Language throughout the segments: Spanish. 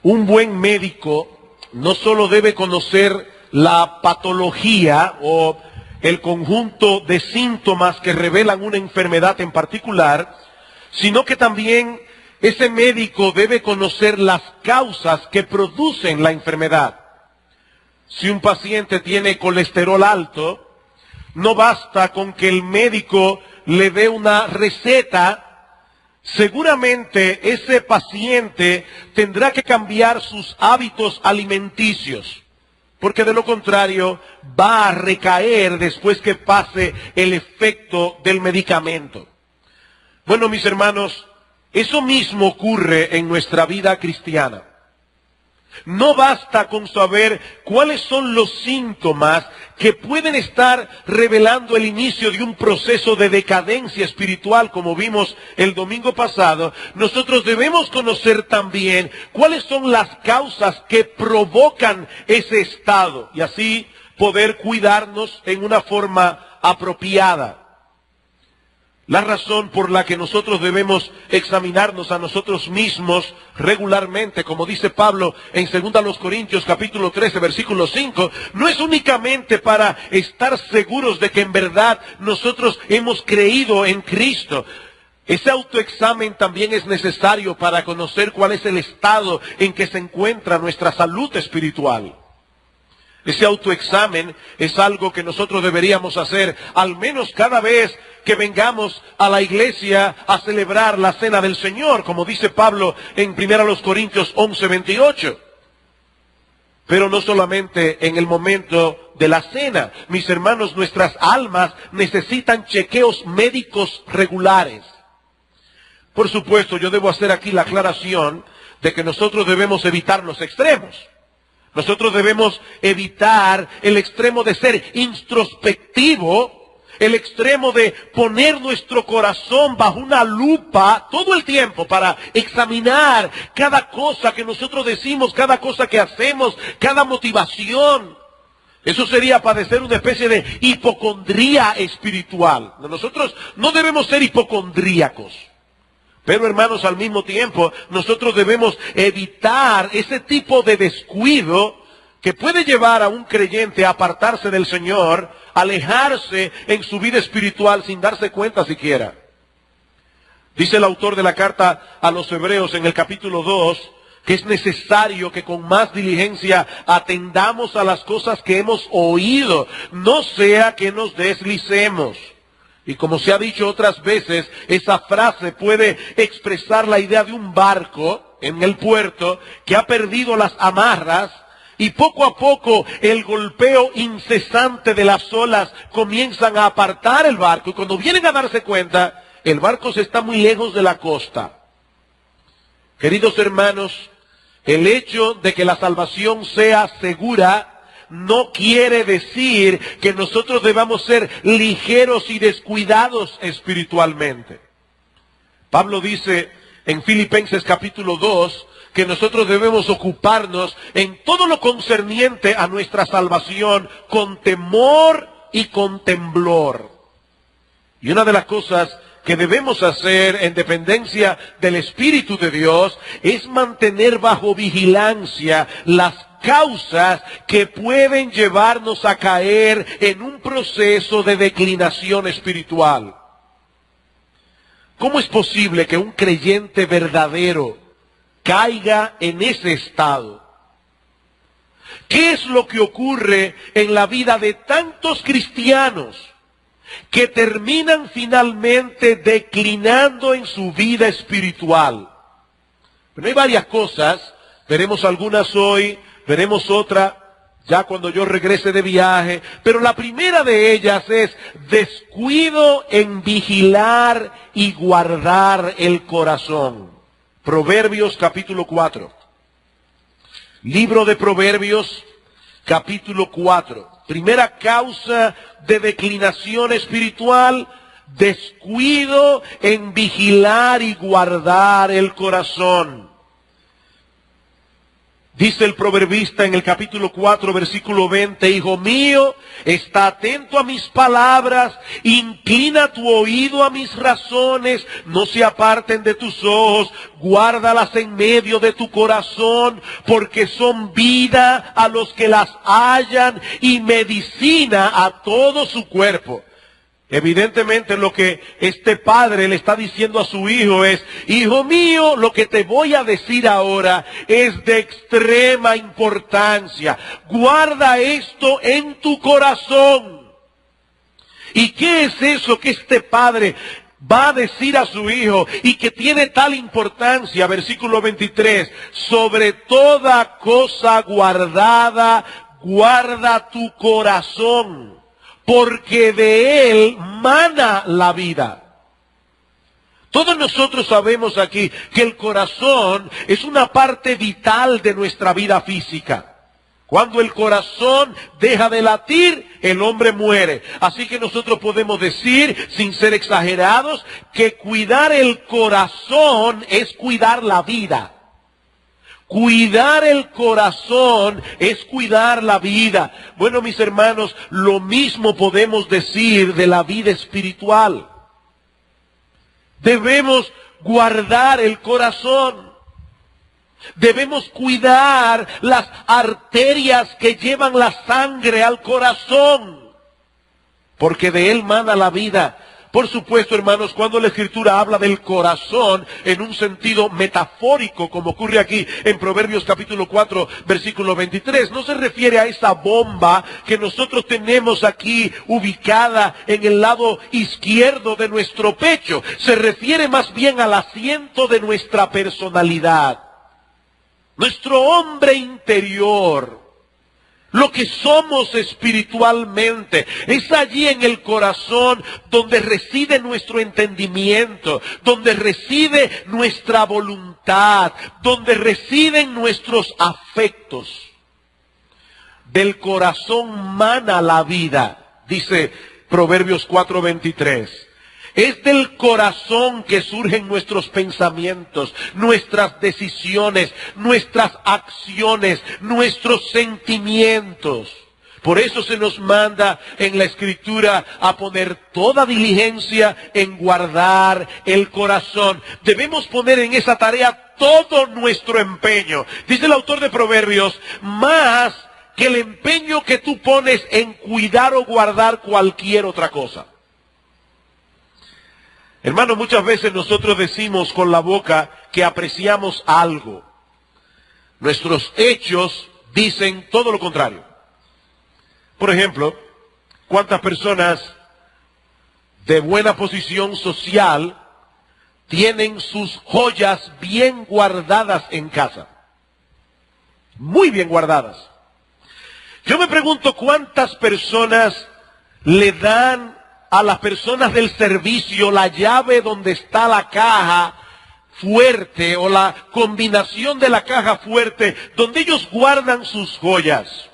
Un buen médico no solo debe conocer la patología o el conjunto de síntomas que revelan una enfermedad en particular, sino que también ese médico debe conocer las causas que producen la enfermedad. Si un paciente tiene colesterol alto, no basta con que el médico le dé una receta. Seguramente ese paciente tendrá que cambiar sus hábitos alimenticios, porque de lo contrario va a recaer después que pase el efecto del medicamento. Bueno, mis hermanos, eso mismo ocurre en nuestra vida cristiana. No basta con saber cuáles son los síntomas que pueden estar revelando el inicio de un proceso de decadencia espiritual, como vimos el domingo pasado. Nosotros debemos conocer también cuáles son las causas que provocan ese estado y así poder cuidarnos en una forma apropiada. La razón por la que nosotros debemos examinarnos a nosotros mismos regularmente, como dice Pablo en 2 Corintios capítulo 13, versículo 5, no es únicamente para estar seguros de que en verdad nosotros hemos creído en Cristo. Ese autoexamen también es necesario para conocer cuál es el estado en que se encuentra nuestra salud espiritual. Ese autoexamen es algo que nosotros deberíamos hacer al menos cada vez que vengamos a la iglesia a celebrar la cena del Señor, como dice Pablo en 1 Corintios 11, 28. Pero no solamente en el momento de la cena. Mis hermanos, nuestras almas necesitan chequeos médicos regulares. Por supuesto, yo debo hacer aquí la aclaración de que nosotros debemos evitar los extremos. Nosotros debemos evitar el extremo de ser introspectivo, el extremo de poner nuestro corazón bajo una lupa todo el tiempo para examinar cada cosa que nosotros decimos, cada cosa que hacemos, cada motivación. Eso sería padecer una especie de hipocondría espiritual. Nosotros no debemos ser hipocondríacos. Pero hermanos, al mismo tiempo, nosotros debemos evitar ese tipo de descuido que puede llevar a un creyente a apartarse del Señor, alejarse en su vida espiritual sin darse cuenta siquiera. Dice el autor de la carta a los Hebreos en el capítulo 2, que es necesario que con más diligencia atendamos a las cosas que hemos oído, no sea que nos deslicemos. Y como se ha dicho otras veces, esa frase puede expresar la idea de un barco en el puerto que ha perdido las amarras y poco a poco el golpeo incesante de las olas comienzan a apartar el barco. Y cuando vienen a darse cuenta, el barco se está muy lejos de la costa. Queridos hermanos, el hecho de que la salvación sea segura no quiere decir que nosotros debamos ser ligeros y descuidados espiritualmente. Pablo dice en Filipenses capítulo 2 que nosotros debemos ocuparnos en todo lo concerniente a nuestra salvación con temor y con temblor. Y una de las cosas que debemos hacer en dependencia del Espíritu de Dios es mantener bajo vigilancia las causas que pueden llevarnos a caer en un proceso de declinación espiritual. ¿Cómo es posible que un creyente verdadero caiga en ese estado? ¿Qué es lo que ocurre en la vida de tantos cristianos que terminan finalmente declinando en su vida espiritual? Pero hay varias cosas, veremos algunas hoy, veremos otra ya cuando yo regrese de viaje, pero la primera de ellas es descuido en vigilar y guardar el corazón. Proverbios capítulo 4. Libro de Proverbios capítulo 4. Primera causa de declinación espiritual, descuido en vigilar y guardar el corazón. Dice el proverbista en el capítulo 4, versículo 20, hijo mío, está atento a mis palabras, inclina tu oído a mis razones, no se aparten de tus ojos, guárdalas en medio de tu corazón, porque son vida a los que las hallan y medicina a todo su cuerpo. Evidentemente lo que este padre le está diciendo a su hijo es, hijo mío, lo que te voy a decir ahora es de extrema importancia. Guarda esto en tu corazón. ¿Y qué es eso que este padre va a decir a su hijo y que tiene tal importancia? Versículo 23, sobre toda cosa guardada, guarda tu corazón, porque de él mana la vida. Todos nosotros sabemos aquí que el corazón es una parte vital de nuestra vida física. Cuando el corazón deja de latir, el hombre muere. Así que nosotros podemos decir, sin ser exagerados, que cuidar el corazón es cuidar la vida. Cuidar el corazón es cuidar la vida. Bueno, mis hermanos, lo mismo podemos decir de la vida espiritual. Debemos guardar el corazón. Debemos cuidar las arterias que llevan la sangre al corazón, porque de él mana la vida. Por supuesto, hermanos, cuando la Escritura habla del corazón en un sentido metafórico, como ocurre aquí en Proverbios capítulo 4, versículo 23, no se refiere a esa bomba que nosotros tenemos aquí ubicada en el lado izquierdo de nuestro pecho. Se refiere más bien al asiento de nuestra personalidad, nuestro hombre interior. Lo que somos espiritualmente, es allí en el corazón donde reside nuestro entendimiento, donde reside nuestra voluntad, donde residen nuestros afectos. Del corazón mana la vida, dice Proverbios 4:23. Es del corazón que surgen nuestros pensamientos, nuestras decisiones, nuestras acciones, nuestros sentimientos. Por eso se nos manda en la Escritura a poner toda diligencia en guardar el corazón. Debemos poner en esa tarea todo nuestro empeño. Dice el autor de Proverbios, más que el empeño que tú pones en cuidar o guardar cualquier otra cosa. Hermanos, muchas veces nosotros decimos con la boca que apreciamos algo. Nuestros hechos dicen todo lo contrario. Por ejemplo, ¿cuántas personas de buena posición social tienen sus joyas bien guardadas en casa? Muy bien guardadas. Yo me pregunto cuántas personas le dan a las personas del servicio la llave donde está la caja fuerte o la combinación de la caja fuerte donde ellos guardan sus joyas.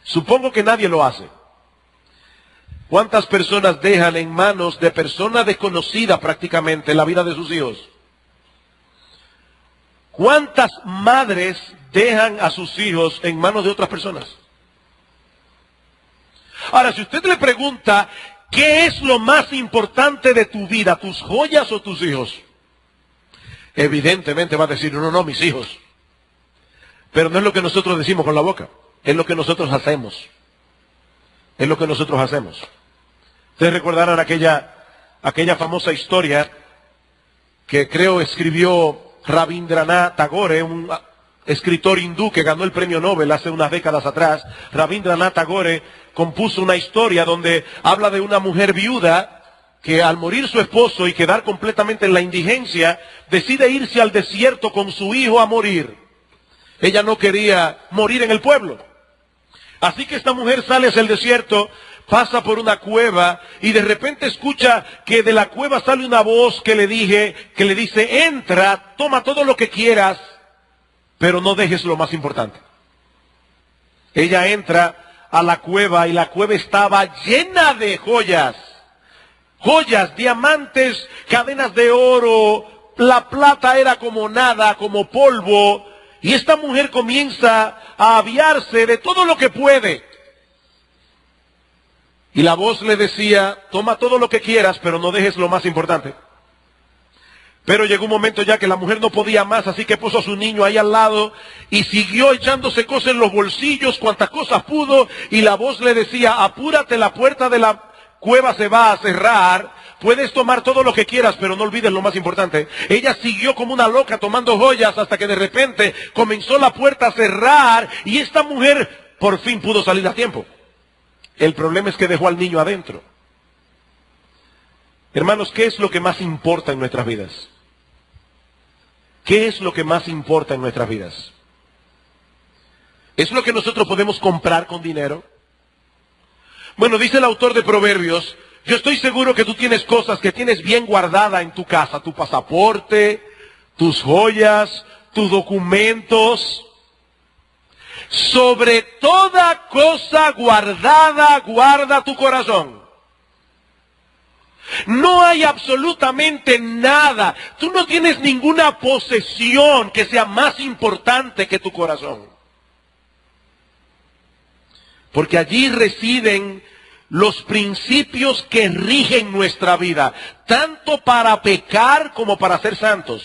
Supongo que nadie lo hace. ¿Cuántas personas dejan en manos de personas desconocidas prácticamente la vida de sus hijos? ¿Cuántas madres dejan a sus hijos en manos de otras personas? Ahora, si usted le pregunta, ¿qué es lo más importante de tu vida, tus joyas o tus hijos? Evidentemente va a decir, no, mis hijos. Pero no es lo que nosotros decimos con la boca, es lo que nosotros hacemos. Es lo que nosotros hacemos. Ustedes recordarán aquella famosa historia que creo escribió Rabindranath Tagore, un escritor hindú que ganó el premio Nobel hace unas décadas atrás. Rabindranath Tagore compuso una historia donde habla de una mujer viuda que al morir su esposo y quedar completamente en la indigencia, decide irse al desierto con su hijo a morir. Ella no quería morir en el pueblo. Así que esta mujer sale hacia el desierto, pasa por una cueva y de repente escucha que de la cueva sale una voz que le dice, entra, toma todo lo que quieras, pero no dejes lo más importante. Ella entra a la cueva y la cueva estaba llena de joyas. Joyas, diamantes, cadenas de oro, la plata era como nada, como polvo. Y esta mujer comienza a aviarse de todo lo que puede. Y la voz le decía, toma todo lo que quieras, pero no dejes lo más importante. Pero llegó un momento ya que la mujer no podía más, así que puso a su niño ahí al lado y siguió echándose cosas en los bolsillos, cuantas cosas pudo, y la voz le decía, apúrate, la puerta de la cueva se va a cerrar, puedes tomar todo lo que quieras, pero no olvides lo más importante. Ella siguió como una loca tomando joyas hasta que de repente comenzó la puerta a cerrar y esta mujer por fin pudo salir a tiempo. El problema es que dejó al niño adentro. Hermanos, ¿qué es lo que más importa en nuestras vidas? ¿Qué es lo que más importa en nuestras vidas? ¿Es lo que nosotros podemos comprar con dinero? Bueno, dice el autor de Proverbios, yo estoy seguro que tú tienes cosas que tienes bien guardadas en tu casa, tu pasaporte, tus joyas, tus documentos. Sobre toda cosa guardada, guarda tu corazón. No hay absolutamente nada. Tú no tienes ninguna posesión que sea más importante que tu corazón. Porque allí residen los principios que rigen nuestra vida, tanto para pecar como para ser santos.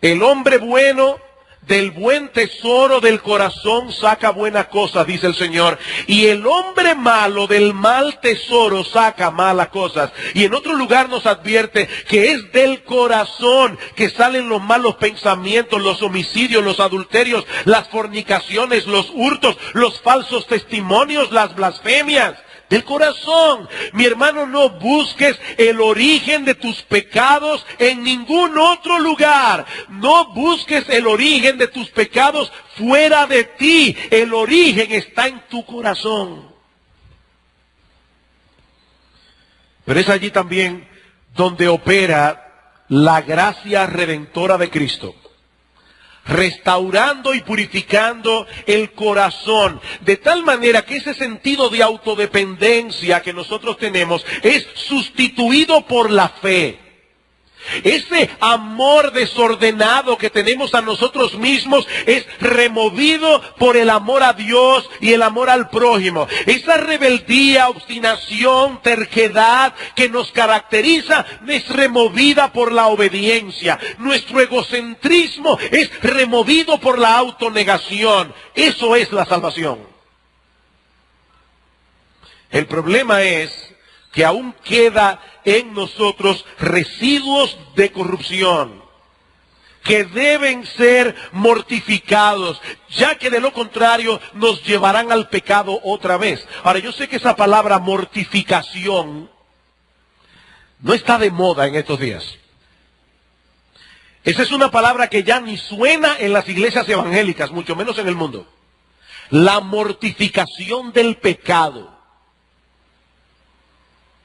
El hombre bueno del buen tesoro del corazón saca buenas cosas, dice el Señor. Y el hombre malo del mal tesoro saca malas cosas. Y en otro lugar nos advierte que es del corazón que salen los malos pensamientos, los homicidios, los adulterios, las fornicaciones, los hurtos, los falsos testimonios, las blasfemias. Del corazón. Mi hermano, no busques el origen de tus pecados en ningún otro lugar. No busques el origen de tus pecados fuera de ti. El origen está en tu corazón. Pero es allí también donde opera la gracia redentora de Cristo, restaurando y purificando el corazón, de tal manera que ese sentido de autodependencia que nosotros tenemos es sustituido por la fe. Ese amor desordenado que tenemos a nosotros mismos es removido por el amor a Dios y el amor al prójimo. Esa rebeldía, obstinación, terquedad que nos caracteriza es removida por la obediencia. Nuestro egocentrismo es removido por la autonegación. Eso es la salvación. El problema es que aún queda en nosotros residuos de corrupción que deben ser mortificados, ya que de lo contrario nos llevarán al pecado otra vez. Ahora, yo sé que esa palabra mortificación no está de moda en estos días. Esa es una palabra que ya ni suena en las iglesias evangélicas, mucho menos en el mundo. La mortificación del pecado.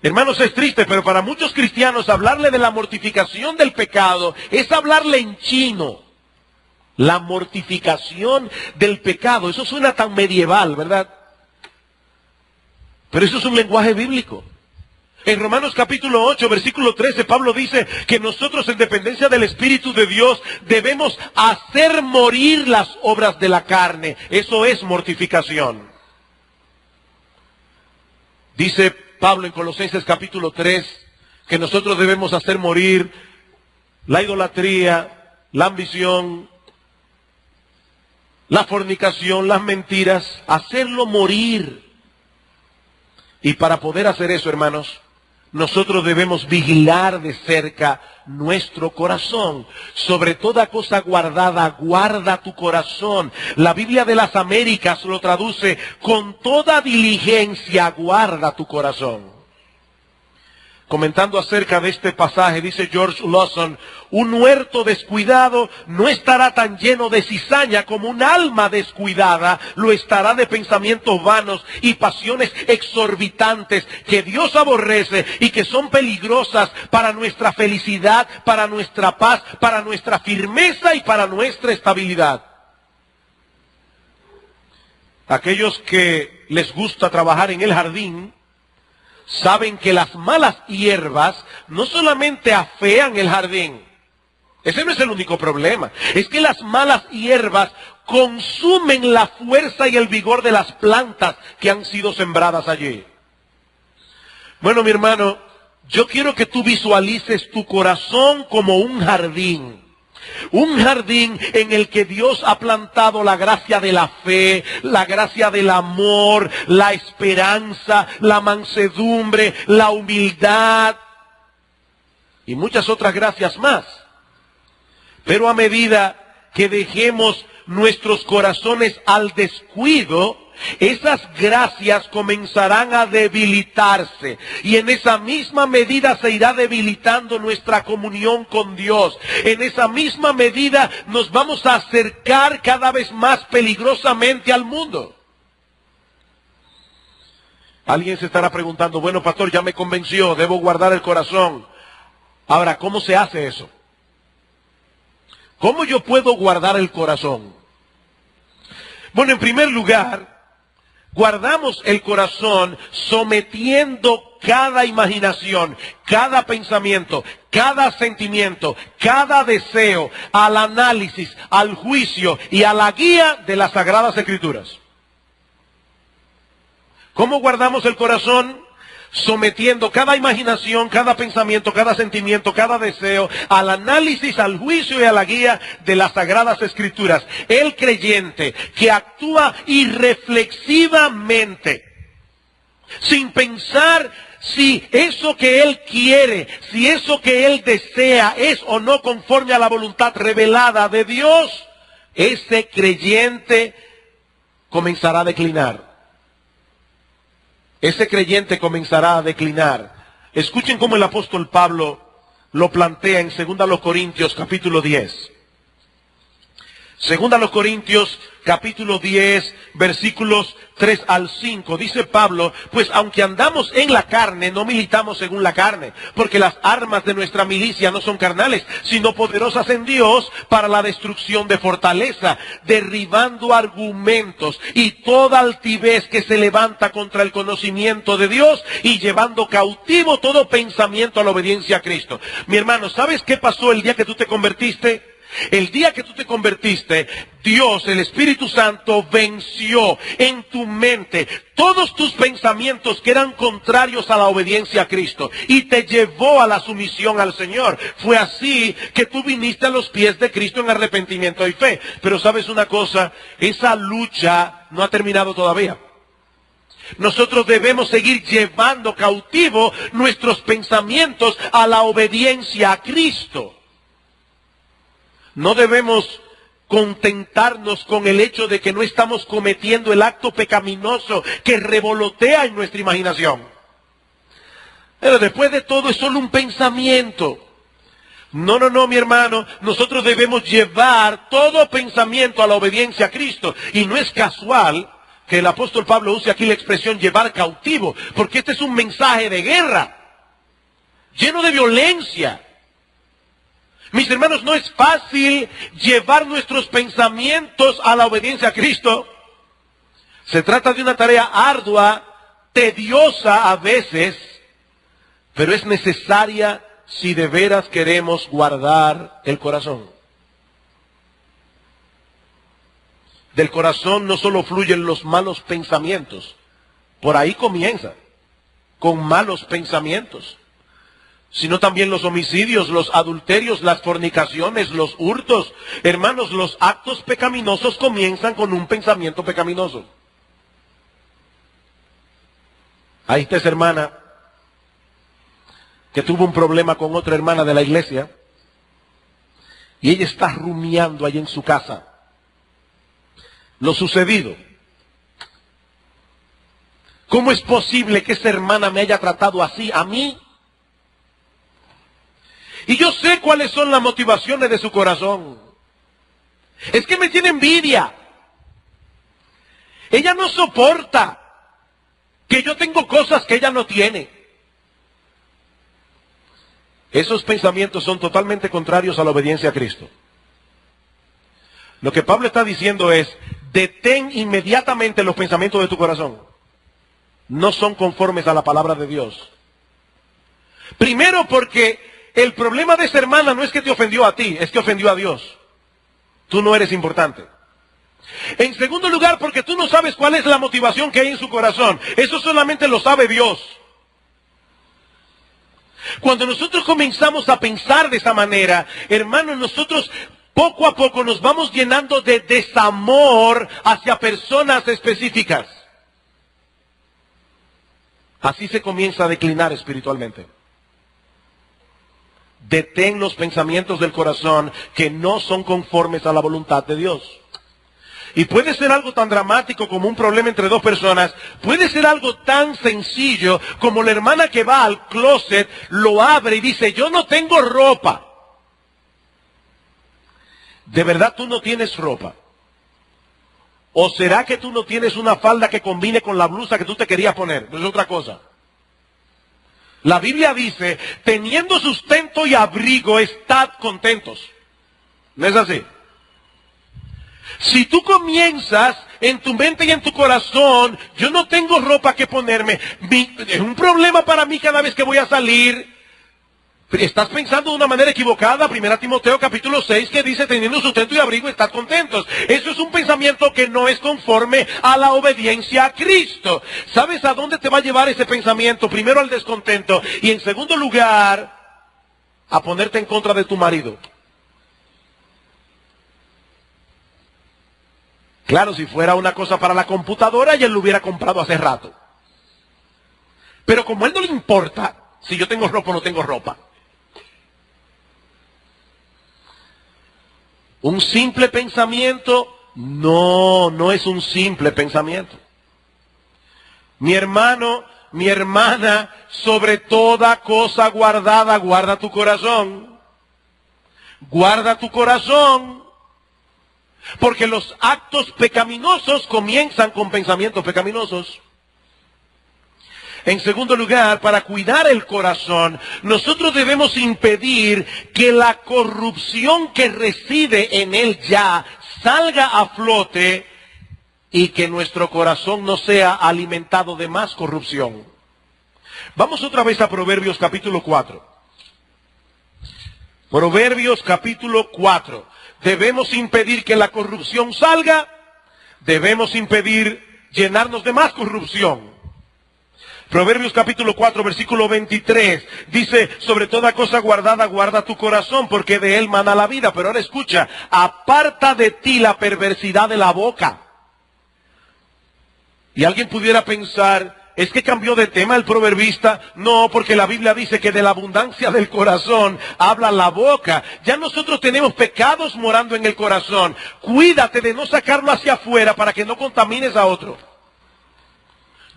Hermanos, es triste, pero para muchos cristianos hablarle de la mortificación del pecado es hablarle en chino. La mortificación del pecado, eso suena tan medieval, ¿verdad? Pero eso es un lenguaje bíblico. En Romanos capítulo 8, versículo 13, Pablo dice que nosotros en dependencia del Espíritu de Dios debemos hacer morir las obras de la carne. Eso es mortificación. Dice Pablo en Colosenses capítulo 3, que nosotros debemos hacer morir la idolatría, la ambición, la fornicación, las mentiras, hacerlo morir. Y para poder hacer eso, hermanos, nosotros debemos vigilar de cerca nuestro corazón. Sobre toda cosa guardada, guarda tu corazón. La Biblia de las Américas lo traduce, con toda diligencia guarda tu corazón. Comentando acerca de este pasaje, dice George Lawson, un huerto descuidado no estará tan lleno de cizaña como un alma descuidada lo estará de pensamientos vanos y pasiones exorbitantes que Dios aborrece y que son peligrosas para nuestra felicidad, para nuestra paz, para nuestra firmeza y para nuestra estabilidad. Aquellos que les gusta trabajar en el jardín saben que las malas hierbas no solamente afean el jardín, Ese no es el único problema. Es que las malas hierbas consumen la fuerza y el vigor de las plantas que han sido sembradas allí. Bueno, mi hermano, yo quiero que tú visualices tu corazón como un jardín. Un jardín en el que Dios ha plantado la gracia de la fe, la gracia del amor, la esperanza, la mansedumbre, la humildad y muchas otras gracias más. Pero a medida que dejemos nuestros corazones al descuido, esas gracias comenzarán a debilitarse y en esa misma medida se irá debilitando nuestra comunión con Dios. En esa misma medida nos vamos a acercar cada vez más peligrosamente al mundo. Alguien se estará preguntando, bueno, pastor, ya me convenció, debo guardar el corazón. Ahora, ¿cómo se hace eso? ¿Cómo yo puedo guardar el corazón? Bueno, en primer lugar, guardamos el corazón sometiendo cada imaginación, cada pensamiento, cada sentimiento, cada deseo al análisis, al juicio y a la guía de las Sagradas Escrituras. ¿Cómo guardamos el corazón? Sometiendo cada imaginación, cada pensamiento, cada sentimiento, cada deseo al análisis, al juicio y a la guía de las Sagradas Escrituras. El creyente que actúa irreflexivamente, sin pensar si eso que él quiere, si eso que él desea es o no conforme a la voluntad revelada de Dios, ese creyente comenzará a declinar. Ese creyente comenzará a declinar. Escuchen cómo el apóstol Pablo lo plantea en 2 Corintios capítulo 10. 2 Corintios capítulo 10, versículos 3 al 5. Dice Pablo, pues aunque andamos en la carne, no militamos según la carne, porque las armas de nuestra milicia no son carnales, sino poderosas en Dios para la destrucción de fortaleza, derribando argumentos y toda altivez que se levanta contra el conocimiento de Dios y llevando cautivo todo pensamiento a la obediencia a Cristo. Mi hermano, ¿sabes qué pasó el día que tú te convertiste? El día que tú te convertiste, Dios, el Espíritu Santo, venció en tu mente todos tus pensamientos que eran contrarios a la obediencia a Cristo y te llevó a la sumisión al Señor. Fue así que tú viniste a los pies de Cristo en arrepentimiento y fe. Pero ¿sabes una cosa? Esa lucha no ha terminado todavía. Nosotros debemos seguir llevando cautivo nuestros pensamientos a la obediencia a Cristo. No debemos contentarnos con el hecho de que no estamos cometiendo el acto pecaminoso que revolotea en nuestra imaginación. Pero después de todo es solo un pensamiento. No, mi hermano. Nosotros debemos llevar todo pensamiento a la obediencia a Cristo. Y no es casual que el apóstol Pablo use aquí la expresión llevar cautivo, porque este es un mensaje de guerra, lleno de violencia. Mis hermanos, no es fácil llevar nuestros pensamientos a la obediencia a Cristo. Se trata de una tarea ardua, tediosa a veces, pero es necesaria si de veras queremos guardar el corazón. Del corazón no solo fluyen los malos pensamientos, por ahí comienza, con malos pensamientos, sino también los homicidios, los adulterios, las fornicaciones, los hurtos. Hermanos, los actos pecaminosos comienzan con un pensamiento pecaminoso. Ahí está esa hermana que tuvo un problema con otra hermana de la iglesia y ella está rumiando ahí en su casa lo sucedido. ¿Cómo es posible que esa hermana me haya tratado así a mí? Y yo sé cuáles son las motivaciones de su corazón. Es que me tiene envidia. Ella no soporta que yo tengo cosas que ella no tiene. Esos pensamientos son totalmente contrarios a la obediencia a Cristo. Lo que Pablo está diciendo es, detén inmediatamente los pensamientos de tu corazón. No son conformes a la palabra de Dios. Primero porque el problema de esa hermana no es que te ofendió a ti, es que ofendió a Dios. Tú no eres importante. En segundo lugar, porque tú no sabes cuál es la motivación que hay en su corazón. Eso solamente lo sabe Dios. Cuando nosotros comenzamos a pensar de esa manera, hermanos, nosotros poco a poco nos vamos llenando de desamor hacia personas específicas. Así se comienza a declinar espiritualmente. Detén los pensamientos del corazón que no son conformes a la voluntad de Dios. Y puede ser algo tan dramático como un problema entre dos personas. Puede ser algo tan sencillo como la hermana que va al closet, lo abre y dice, yo no tengo ropa. ¿De verdad tú no tienes ropa? ¿O será que tú no tienes una falda que combine con la blusa que tú te querías poner? Es otra cosa. La Biblia dice, teniendo sustento y abrigo, estad contentos. ¿No es así? Si tú comienzas en tu mente y en tu corazón, yo no tengo ropa que ponerme, es un problema para mí cada vez que voy a salir. Estás pensando de una manera equivocada. 1 Timoteo capítulo 6 que dice, teniendo sustento y abrigo, estad contentos. Eso es un pensamiento que no es conforme a la obediencia a Cristo. ¿Sabes a dónde te va a llevar ese pensamiento? Primero al descontento y en segundo lugar a ponerte en contra de tu marido. Claro, si fuera una cosa para la computadora, ya él lo hubiera comprado hace rato. Pero como a él no le importa si yo tengo ropa o no tengo ropa. Un simple pensamiento, no es un simple pensamiento. Mi hermano, mi hermana, sobre toda cosa guardada, guarda tu corazón. Guarda tu corazón. Porque los actos pecaminosos comienzan con pensamientos pecaminosos. En segundo lugar, para cuidar el corazón, nosotros debemos impedir que la corrupción que reside en él ya salga a flote y que nuestro corazón no sea alimentado de más corrupción. Vamos otra vez a Proverbios capítulo 4. Proverbios capítulo 4. Debemos impedir que la corrupción salga, debemos impedir llenarnos de más corrupción. Proverbios capítulo 4, versículo 23, dice, sobre toda cosa guardada, guarda tu corazón, porque de él mana la vida. Pero ahora escucha, aparta de ti la perversidad de la boca. Y alguien pudiera pensar, ¿es que cambió de tema el proverbista? No, porque la Biblia dice que de la abundancia del corazón habla la boca. Ya nosotros tenemos pecados morando en el corazón. Cuídate de no sacarlo hacia afuera para que no contamines a otro.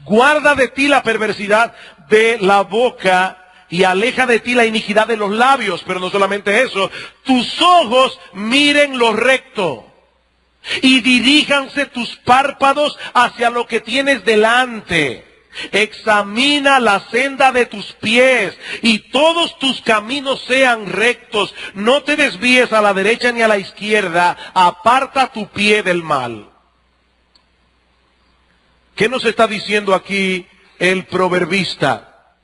Guarda de ti la perversidad de la boca y aleja de ti la iniquidad de los labios. Pero no solamente eso, tus ojos miren lo recto y diríjanse tus párpados hacia lo que tienes delante. Examina la senda de tus pies y todos tus caminos sean rectos. No te desvíes a la derecha ni a la izquierda. Aparta tu pie del mal. ¿Qué nos está diciendo aquí el proverbista?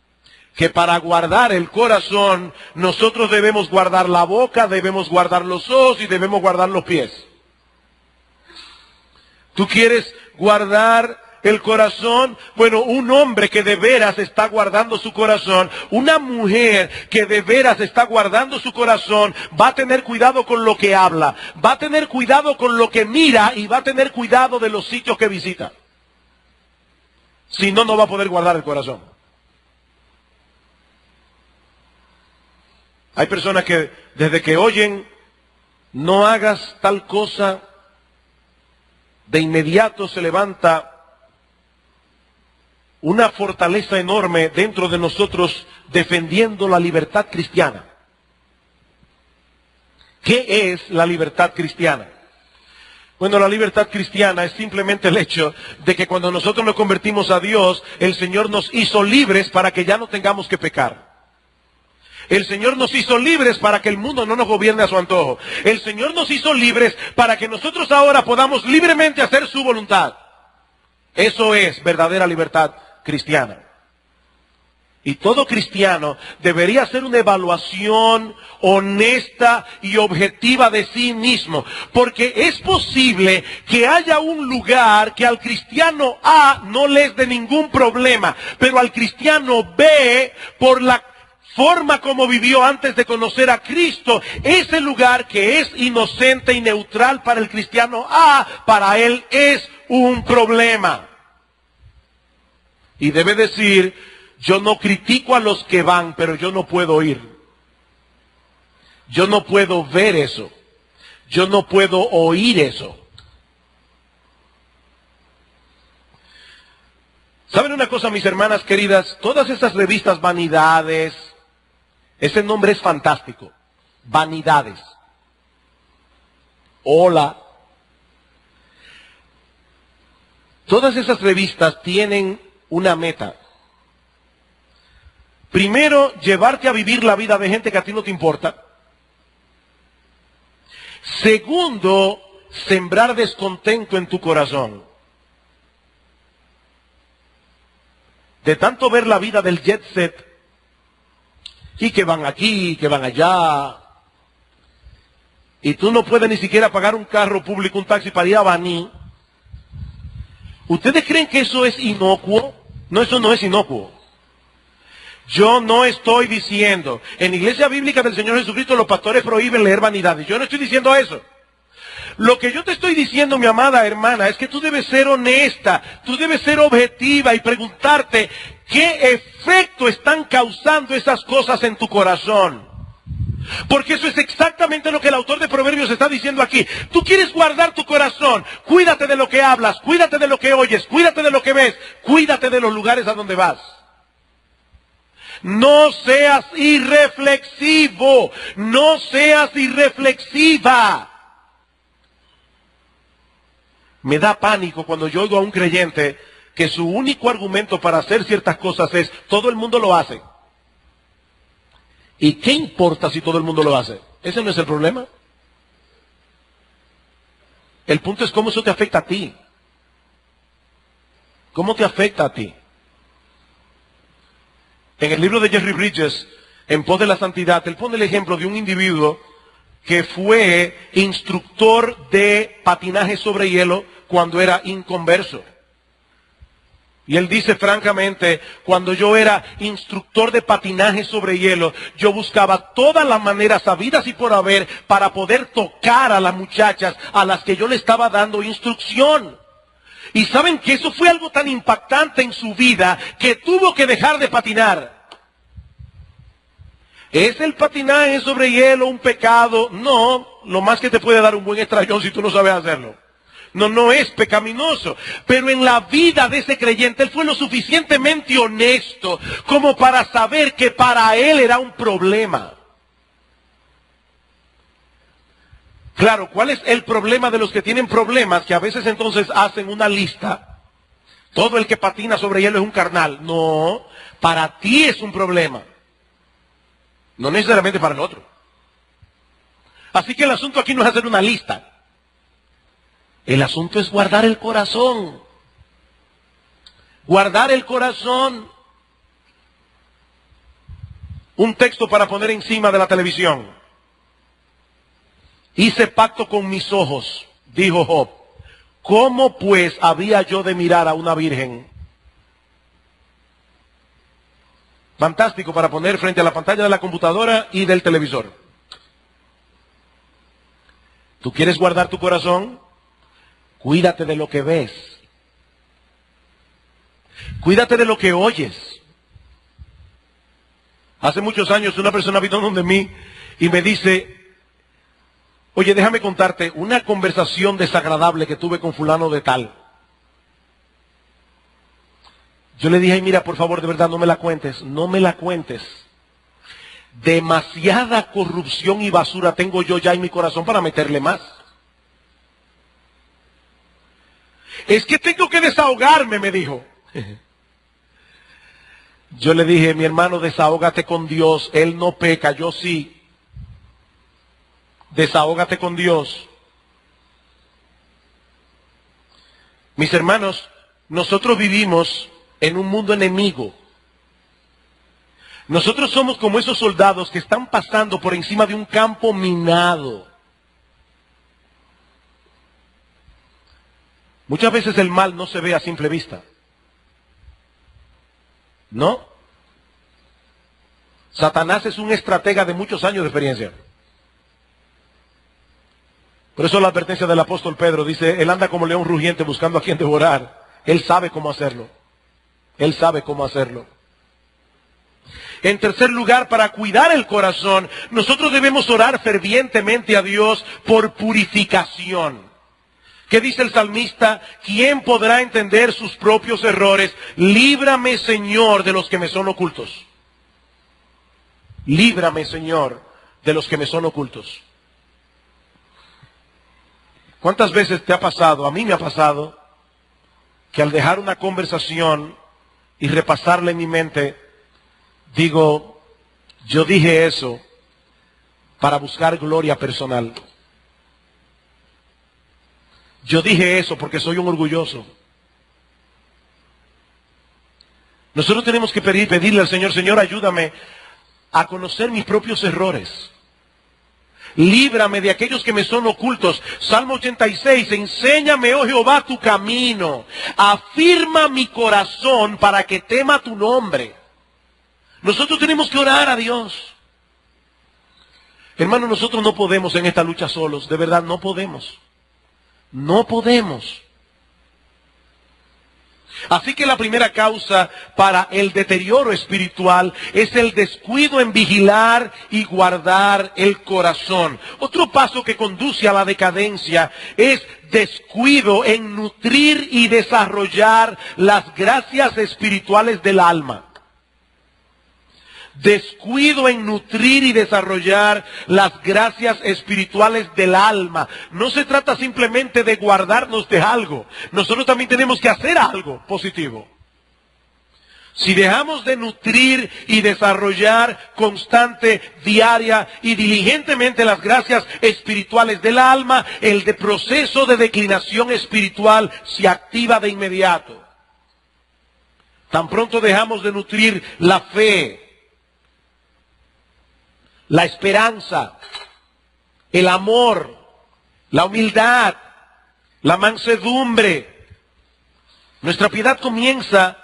Que para guardar el corazón, nosotros debemos guardar la boca, debemos guardar los ojos y debemos guardar los pies. ¿Tú quieres guardar el corazón? Bueno, un hombre que de veras está guardando su corazón, una mujer que de veras está guardando su corazón, va a tener cuidado con lo que habla, va a tener cuidado con lo que mira y va a tener cuidado de los sitios que visita. Si no, no va a poder guardar el corazón. Hay personas que desde que oyen, no hagas tal cosa, de inmediato se levanta una fortaleza enorme dentro de nosotros defendiendo la libertad cristiana. ¿Qué es la libertad cristiana? Bueno, la libertad cristiana es simplemente el hecho de que cuando nosotros nos convertimos a Dios, el Señor nos hizo libres para que ya no tengamos que pecar. El Señor nos hizo libres para que el mundo no nos gobierne a su antojo. El Señor nos hizo libres para que nosotros ahora podamos libremente hacer su voluntad. Eso es verdadera libertad cristiana. Y todo cristiano debería hacer una evaluación honesta y objetiva de sí mismo. Porque es posible que haya un lugar que al cristiano A no le es de ningún problema, pero al cristiano B, por la forma como vivió antes de conocer a Cristo, ese lugar que es inocente y neutral para el cristiano A, para él es un problema. Y debe decir: yo no critico a los que van, pero yo no puedo ir. Yo no puedo ver eso. Yo no puedo oír eso. ¿Saben una cosa, mis hermanas queridas? Todas esas revistas Vanidades, ese nombre es fantástico. Vanidades. Hola. Todas esas revistas tienen una meta. Primero, llevarte a vivir la vida de gente que a ti no te importa. Segundo, sembrar descontento en tu corazón. De tanto ver la vida del jet set, y que van aquí, que van allá, y tú no puedes ni siquiera pagar un carro público, un taxi para ir a Baní. ¿Ustedes creen que eso es inocuo? No, eso no es inocuo. Yo no estoy diciendo, en la iglesia bíblica del Señor Jesucristo los pastores prohíben leer vanidades. Yo no estoy diciendo eso. Lo que yo te estoy diciendo, mi amada hermana, es que tú debes ser honesta, tú debes ser objetiva y preguntarte qué efecto están causando esas cosas en tu corazón. Porque eso es exactamente lo que el autor de Proverbios está diciendo aquí. Tú quieres guardar tu corazón, cuídate de lo que hablas, cuídate de lo que oyes, cuídate de lo que ves, cuídate de los lugares a donde vas. No seas irreflexivo, no seas irreflexiva. Me da pánico cuando yo oigo a un creyente que su único argumento para hacer ciertas cosas es: todo el mundo lo hace. ¿Y qué importa si todo el mundo lo hace? Ese no es el problema. El punto es cómo eso te afecta a ti. ¿Cómo te afecta a ti? En el libro de Jerry Bridges, En pos de la santidad, él pone el ejemplo de un individuo que fue instructor de patinaje sobre hielo cuando era inconverso. Y él dice francamente: cuando yo era instructor de patinaje sobre hielo, yo buscaba todas las maneras habidas y por haber para poder tocar a las muchachas a las que yo le estaba dando instrucción. Y saben que eso fue algo tan impactante en su vida que tuvo que dejar de patinar. ¿Es el patinaje sobre hielo un pecado? No, lo más que te puede dar un buen estrellón si tú no sabes hacerlo. No es pecaminoso. Pero en la vida de ese creyente, él fue lo suficientemente honesto como para saber que para él era un problema. Claro, ¿cuál es el problema de los que tienen problemas? Que a veces entonces hacen una lista. Todo el que patina sobre hielo es un carnal. No, para ti es un problema. No necesariamente para el otro. Así que el asunto aquí no es hacer una lista. El asunto es guardar el corazón. Guardar el corazón. Un texto para poner encima de la televisión. Hice pacto con mis ojos, dijo Job. ¿Cómo pues había yo de mirar a una virgen? Fantástico para poner frente a la pantalla de la computadora y del televisor. ¿Tú quieres guardar tu corazón? Cuídate de lo que ves. Cuídate de lo que oyes. Hace muchos años una persona vino donde mí y me dice: oye, déjame contarte una conversación desagradable que tuve con fulano de tal. Yo le dije: ay, mira, por favor, de verdad, no me la cuentes. No me la cuentes. Demasiada corrupción y basura tengo yo ya en mi corazón para meterle más. Es que tengo que desahogarme, me dijo. Yo le dije: mi hermano, desahógate con Dios. Él no peca, yo sí. Desahógate con Dios. Mis hermanos, nosotros vivimos en un mundo enemigo. Nosotros somos como esos soldados que están pasando por encima de un campo minado. Muchas veces el mal no se ve a simple vista. ¿No? Satanás es un estratega de muchos años de experiencia. Por eso la advertencia del apóstol Pedro dice, él anda como león rugiente buscando a quien devorar. Él sabe cómo hacerlo. Él sabe cómo hacerlo. En tercer lugar, para cuidar el corazón, nosotros debemos orar fervientemente a Dios por purificación. ¿Qué dice el salmista? ¿Quién podrá entender sus propios errores? Líbrame, Señor, de los que me son ocultos. Líbrame, Señor, de los que me son ocultos. ¿Cuántas veces te ha pasado? A mí me ha pasado que al dejar una conversación y repasarla en mi mente, digo, yo dije eso para buscar gloria personal. Yo dije eso porque soy un orgulloso. Nosotros tenemos que pedirle al Señor, Señor, ayúdame a conocer mis propios errores. Líbrame de aquellos que me son ocultos. Salmo 86, enséñame, oh Jehová, tu camino. Afirma mi corazón para que tema tu nombre. Nosotros tenemos que orar a Dios. Hermano, nosotros no podemos en esta lucha solos. De verdad, no podemos. No podemos. Así que la primera causa para el deterioro espiritual es el descuido en vigilar y guardar el corazón. Otro paso que conduce a la decadencia es descuido en nutrir y desarrollar las gracias espirituales del alma. Descuido en nutrir y desarrollar las gracias espirituales del alma. No se trata simplemente de guardarnos de algo. Nosotros también tenemos que hacer algo positivo. Si dejamos de nutrir y desarrollar constante, diaria y diligentemente las gracias espirituales del alma, el proceso de declinación espiritual se activa de inmediato. Tan pronto dejamos de nutrir la fe, la esperanza, el amor, la humildad, la mansedumbre, nuestra piedad comienza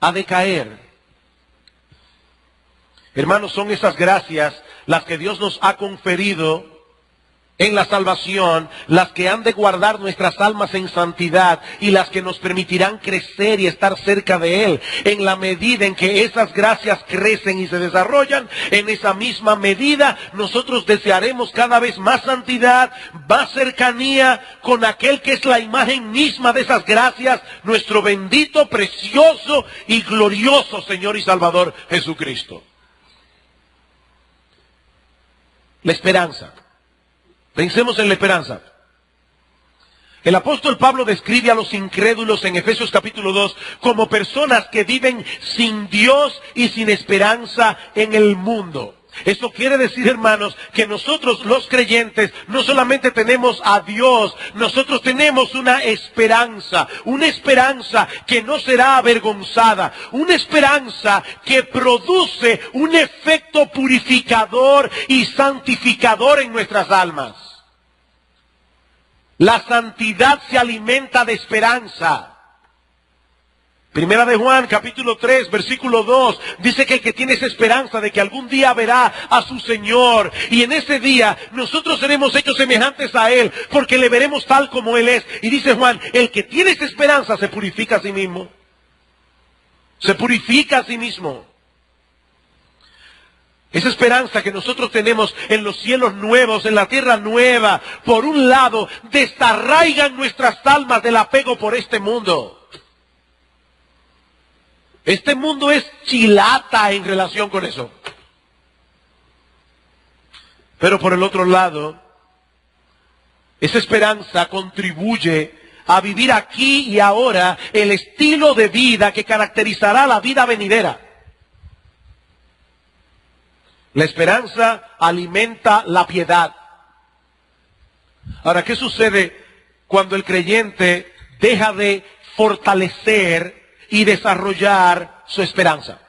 a decaer. Hermanos, son esas gracias las que Dios nos ha conferido en la salvación, las que han de guardar nuestras almas en santidad y las que nos permitirán crecer y estar cerca de Él. En la medida en que esas gracias crecen y se desarrollan, en esa misma medida nosotros desearemos cada vez más santidad, más cercanía con aquel que es la imagen misma de esas gracias, nuestro bendito, precioso y glorioso Señor y Salvador Jesucristo. La esperanza. Pensemos en la esperanza. El apóstol Pablo describe a los incrédulos en Efesios capítulo 2 como personas que viven sin Dios y sin esperanza en el mundo. Eso quiere decir, hermanos, que nosotros los creyentes no solamente tenemos a Dios, nosotros tenemos una esperanza que no será avergonzada, una esperanza que produce un efecto purificador y santificador en nuestras almas. La santidad se alimenta de esperanza. Primera de Juan, capítulo 3, versículo 2, dice que el que tiene esa esperanza de que algún día verá a su Señor, y en ese día nosotros seremos hechos semejantes a Él, porque le veremos tal como Él es. Y dice Juan, el que tiene esa esperanza se purifica a sí mismo. Se purifica a sí mismo. Esa esperanza que nosotros tenemos en los cielos nuevos, en la tierra nueva, por un lado, desarraigan nuestras almas del apego por este mundo. Este mundo es chilata en relación con eso. Pero por el otro lado, esa esperanza contribuye a vivir aquí y ahora el estilo de vida que caracterizará la vida venidera. La esperanza alimenta la piedad. Ahora, ¿qué sucede cuando el creyente deja de fortalecer y desarrollar su esperanza?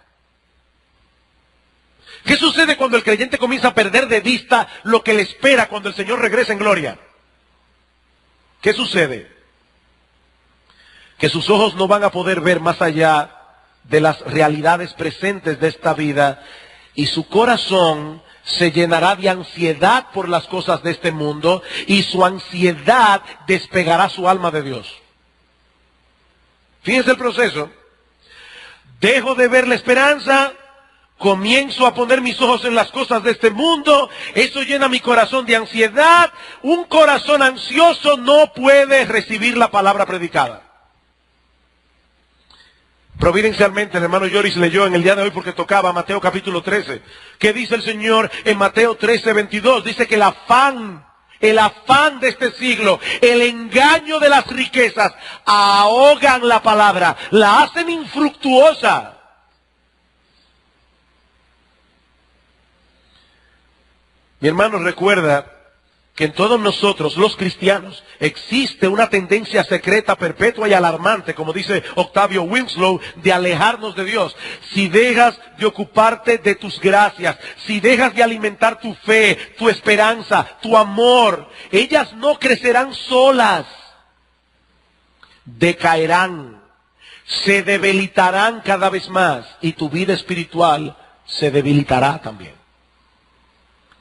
¿Qué sucede cuando el creyente comienza a perder de vista lo que le espera cuando el Señor regresa en gloria? ¿Qué sucede? Que sus ojos no van a poder ver más allá de las realidades presentes de esta vida y su corazón se llenará de ansiedad por las cosas de este mundo y su ansiedad despegará su alma de Dios. Fíjense el proceso. Dejo de ver la esperanza, comienzo a poner mis ojos en las cosas de este mundo, eso llena mi corazón de ansiedad. Un corazón ansioso no puede recibir la palabra predicada. Providencialmente, el hermano Yoris leyó en el día de hoy porque tocaba Mateo capítulo 13. ¿Qué dice el Señor en Mateo 13:22? Dice que el afán de este siglo, el engaño de las riquezas, ahogan la palabra, la hacen infructuosa. Mi hermano, recuerda que en todos nosotros, los cristianos, existe una tendencia secreta, perpetua y alarmante, como dice Octavio Winslow, de alejarnos de Dios. Si dejas de ocuparte de tus gracias, si dejas de alimentar tu fe, tu esperanza, tu amor, ellas no crecerán solas, decaerán, se debilitarán cada vez más y tu vida espiritual se debilitará también.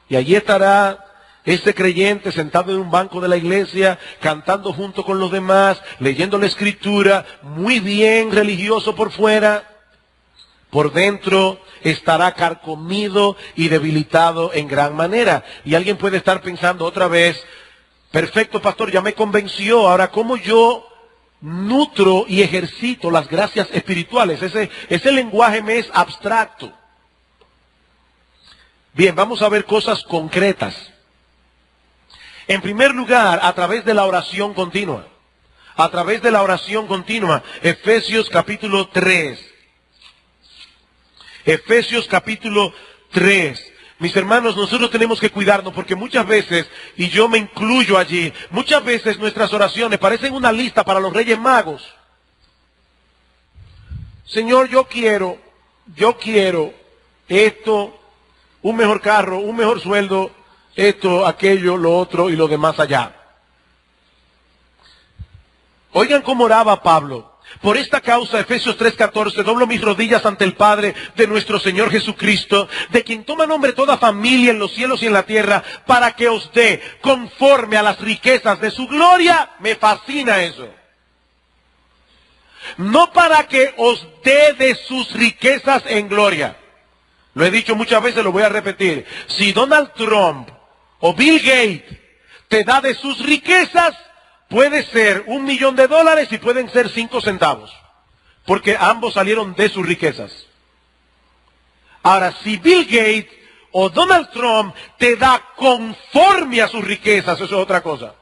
Y allí estará este creyente sentado en un banco de la iglesia, cantando junto con los demás, leyendo la escritura, muy bien religioso por fuera. Por dentro estará carcomido y debilitado en gran manera. Y alguien puede estar pensando otra vez, perfecto pastor, ya me convenció, ahora ¿cómo yo nutro y ejercito las gracias espirituales? Ese lenguaje me es abstracto. Bien, vamos a ver cosas concretas. En primer lugar, a través de la oración continua. A través de la oración continua. Efesios capítulo 3. Efesios capítulo 3. Mis hermanos, nosotros tenemos que cuidarnos porque muchas veces, y yo me incluyo allí, muchas veces nuestras oraciones parecen una lista para los Reyes Magos. Señor, yo quiero esto, un mejor carro, un mejor sueldo, esto, aquello, lo otro y lo demás allá. Oigan cómo oraba Pablo. Por esta causa, Efesios 3:14, doblo mis rodillas ante el Padre de nuestro Señor Jesucristo, de quien toma nombre toda familia en los cielos y en la tierra, para que os dé conforme a las riquezas de su gloria. Me fascina eso. No para que os dé de sus riquezas en gloria. Lo he dicho muchas veces, lo voy a repetir. Si Donald Trump o Bill Gates te da de sus riquezas, puede ser $1 millón y pueden ser 5 centavos. Porque ambos salieron de sus riquezas. Ahora, si Bill Gates o Donald Trump te da conforme a sus riquezas, eso es otra cosa.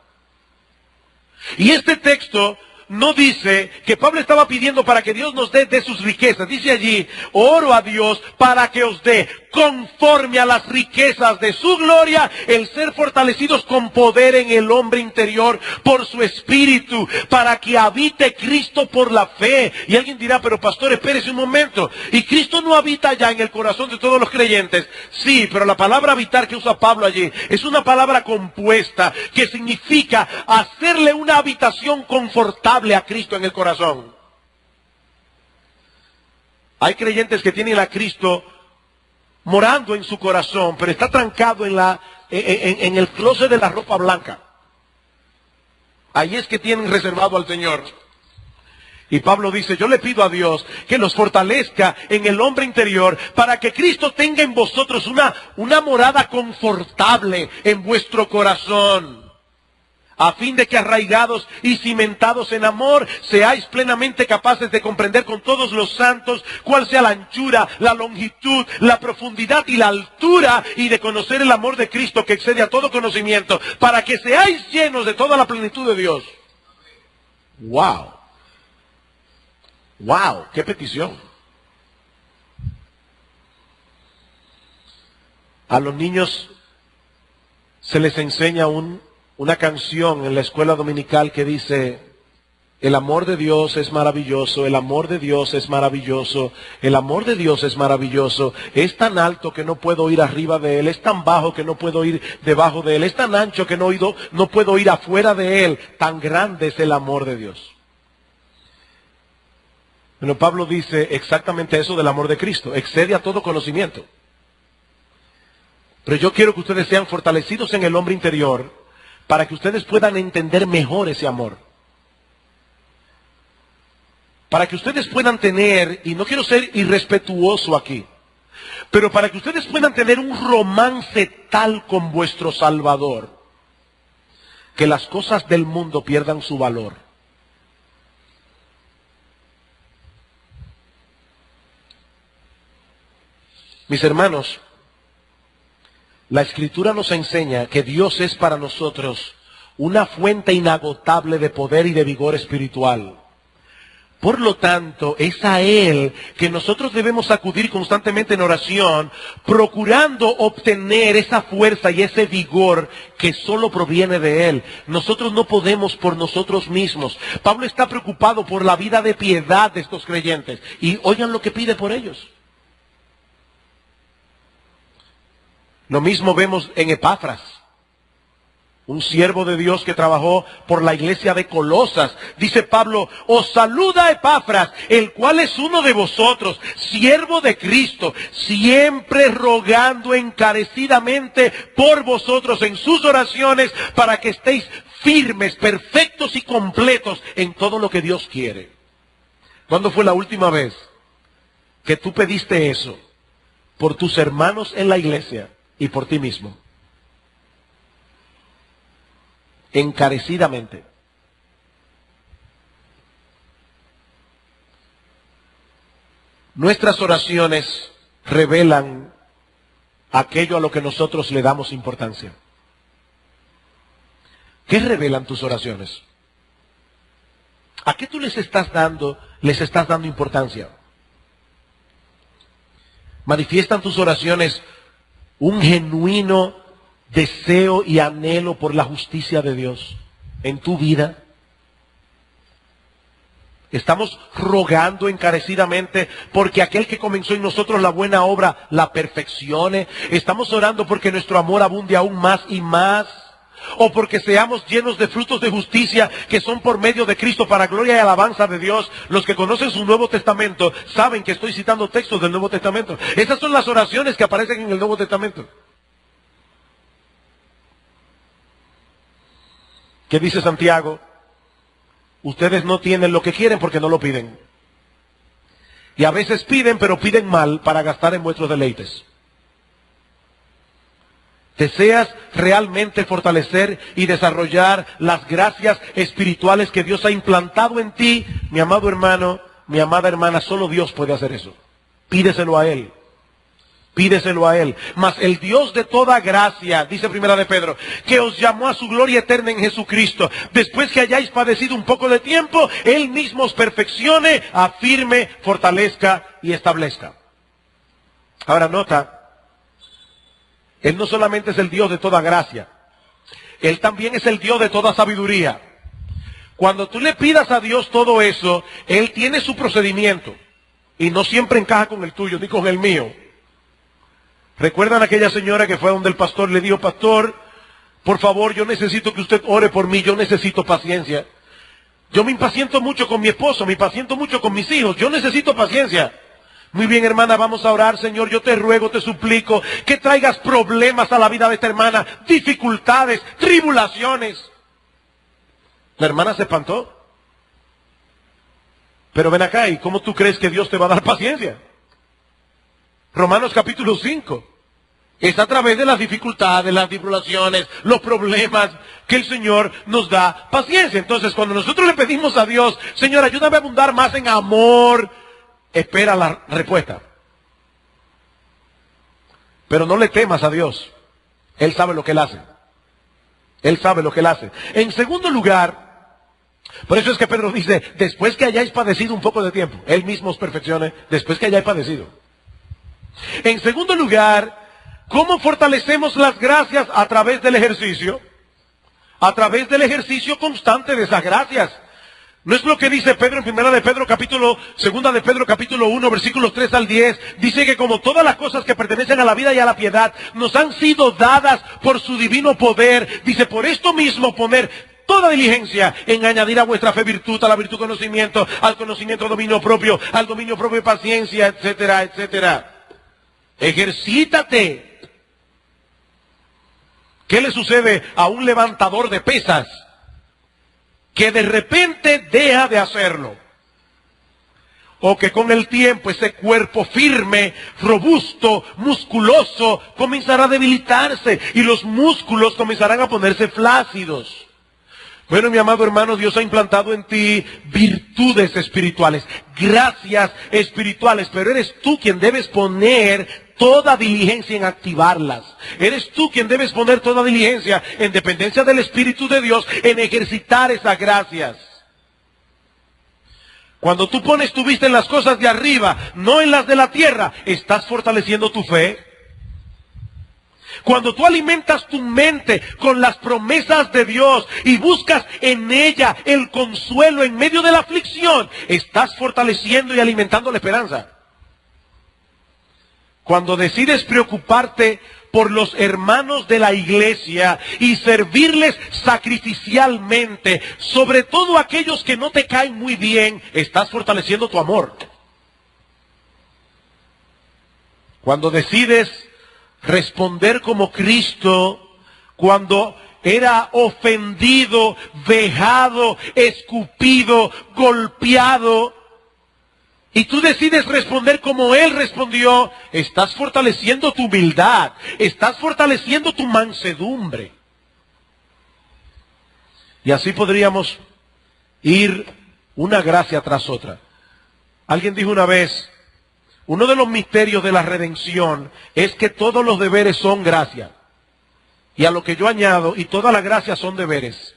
Y este texto no dice que Pablo estaba pidiendo para que Dios nos dé de sus riquezas. Dice allí, oro a Dios para que os dé conforme a las riquezas de su gloria, el ser fortalecidos con poder en el hombre interior por su espíritu, para que habite Cristo por la fe. Y alguien dirá, pero pastor, espérese un momento. ¿Y Cristo no habita ya en el corazón de todos los creyentes? Sí, pero la palabra habitar que usa Pablo allí es una palabra compuesta que significa hacerle una habitación confortable a Cristo en el corazón. Hay creyentes que tienen a Cristo morando en su corazón, pero está trancado en el closet de la ropa blanca. Ahí es que tienen reservado al Señor. Y Pablo dice, yo le pido a Dios que los fortalezca en el hombre interior para que Cristo tenga en vosotros una morada confortable en vuestro corazón, a fin de que arraigados y cimentados en amor, seáis plenamente capaces de comprender con todos los santos cuál sea la anchura, la longitud, la profundidad y la altura, y de conocer el amor de Cristo que excede a todo conocimiento, para que seáis llenos de toda la plenitud de Dios. ¡Wow! ¡Wow! ¡Qué petición! A los niños se les enseña una canción en la escuela dominical que dice, El amor de Dios es maravilloso, el amor de Dios es maravilloso, el amor de Dios es maravilloso. Es tan alto que no puedo ir arriba de Él, es tan bajo que no puedo ir debajo de Él, es tan ancho que no puedo ir afuera de Él. Tan grande es el amor de Dios. Bueno, Pablo dice exactamente eso del amor de Cristo, excede a todo conocimiento. Pero yo quiero que ustedes sean fortalecidos en el hombre interior para que ustedes puedan entender mejor ese amor. Para que ustedes puedan tener, y no quiero ser irrespetuoso aquí, pero para que ustedes puedan tener un romance tal con vuestro Salvador, que las cosas del mundo pierdan su valor. Mis hermanos, la Escritura nos enseña que Dios es para nosotros una fuente inagotable de poder y de vigor espiritual. Por lo tanto, es a Él que nosotros debemos acudir constantemente en oración, procurando obtener esa fuerza y ese vigor que solo proviene de Él. Nosotros no podemos por nosotros mismos. Pablo está preocupado por la vida de piedad de estos creyentes. Y oigan lo que pide por ellos. Lo mismo vemos en Epafras, un siervo de Dios que trabajó por la iglesia de Colosas. Dice Pablo, os saluda Epafras, el cual es uno de vosotros, siervo de Cristo, siempre rogando encarecidamente por vosotros en sus oraciones para que estéis firmes, perfectos y completos en todo lo que Dios quiere. ¿Cuándo fue la última vez que tú pediste eso por tus hermanos en la iglesia y por ti mismo? Encarecidamente. Nuestras oraciones revelan aquello a lo que nosotros le damos importancia. ¿Qué revelan tus oraciones? ¿A qué tú les estás dando importancia? ¿Manifiestan tus oraciones un genuino deseo y anhelo por la justicia de Dios en tu vida? Estamos rogando encarecidamente porque aquel que comenzó en nosotros la buena obra la perfeccione. Estamos orando porque nuestro amor abunde aún más y más, o porque seamos llenos de frutos de justicia que son por medio de Cristo para gloria y alabanza de Dios. Los que conocen su Nuevo Testamento saben que estoy citando textos del Nuevo Testamento. Esas son las oraciones que aparecen en el Nuevo Testamento. ¿Qué dice Santiago? Ustedes no tienen lo que quieren porque no lo piden. Y a veces piden, pero piden mal para gastar en vuestros deleites. ¿Deseas realmente fortalecer y desarrollar las gracias espirituales que Dios ha implantado en ti? Mi amado hermano, mi amada hermana, solo Dios puede hacer eso. Pídeselo a Él. Pídeselo a Él. Mas el Dios de toda gracia, dice Primera de Pedro, que os llamó a su gloria eterna en Jesucristo, después que hayáis padecido un poco de tiempo, Él mismo os perfeccione, afirme, fortalezca y establezca. Ahora nota, Él no solamente es el Dios de toda gracia, Él también es el Dios de toda sabiduría. Cuando tú le pidas a Dios todo eso, Él tiene su procedimiento, y no siempre encaja con el tuyo, ni con el mío. ¿Recuerdan aquella señora que fue donde el pastor le dijo, pastor, por favor, yo necesito que usted ore por mí, yo necesito paciencia. Yo me impaciento mucho con mi esposo, me impaciento mucho con mis hijos, yo necesito paciencia. Muy bien, hermana, vamos a orar, Señor, yo te ruego, te suplico, que traigas problemas a la vida de esta hermana, dificultades, tribulaciones. La hermana se espantó. Pero ven acá, ¿y cómo tú crees que Dios te va a dar paciencia? Romanos capítulo 5. Es a través de las dificultades, las tribulaciones, los problemas que el Señor nos da paciencia. Entonces, cuando nosotros le pedimos a Dios, Señor, ayúdame a abundar más en amor, espera la respuesta. Pero no le temas a Dios. Él sabe lo que Él hace. Él sabe lo que Él hace. En segundo lugar, por eso es que Pedro dice, después que hayáis padecido un poco de tiempo, Él mismo os perfeccione, después que hayáis padecido. En segundo lugar, ¿cómo fortalecemos las gracias? A través del ejercicio. A través del ejercicio constante de esas gracias. ¿No es lo que dice Pedro en segunda de Pedro capítulo 1, versículos 3 al 10? Dice que como todas las cosas que pertenecen a la vida y a la piedad nos han sido dadas por su divino poder. Dice, por esto mismo poner toda diligencia en añadir a vuestra fe virtud, a la virtud conocimiento, al conocimiento dominio propio, al dominio propio paciencia, etcétera, etcétera. Ejercítate. ¿Qué le sucede a un levantador de pesas que de repente deja de hacerlo? O que con el tiempo ese cuerpo firme, robusto, musculoso, comenzará a debilitarse y los músculos comenzarán a ponerse flácidos. Bueno, mi amado hermano, Dios ha implantado en ti virtudes espirituales, gracias espirituales, pero eres tú quien debes poner toda diligencia en activarlas. Eres tú quien debes poner toda diligencia en dependencia del Espíritu de Dios en ejercitar esas gracias. Cuando tú pones tu vista en las cosas de arriba, no en las de la tierra, estás fortaleciendo tu fe. Cuando tú alimentas tu mente con las promesas de Dios y buscas en ella el consuelo en medio de la aflicción, estás fortaleciendo y alimentando la esperanza. Cuando decides preocuparte por los hermanos de la iglesia y servirles sacrificialmente, sobre todo aquellos que no te caen muy bien, estás fortaleciendo tu amor. Cuando decides responder como Cristo, cuando era ofendido, vejado, escupido, golpeado, y tú decides responder como Él respondió, estás fortaleciendo tu humildad, estás fortaleciendo tu mansedumbre. Y así podríamos ir una gracia tras otra. Alguien dijo una vez, uno de los misterios de la redención es que todos los deberes son gracia. Y a lo que yo añado, y todas las gracias son deberes.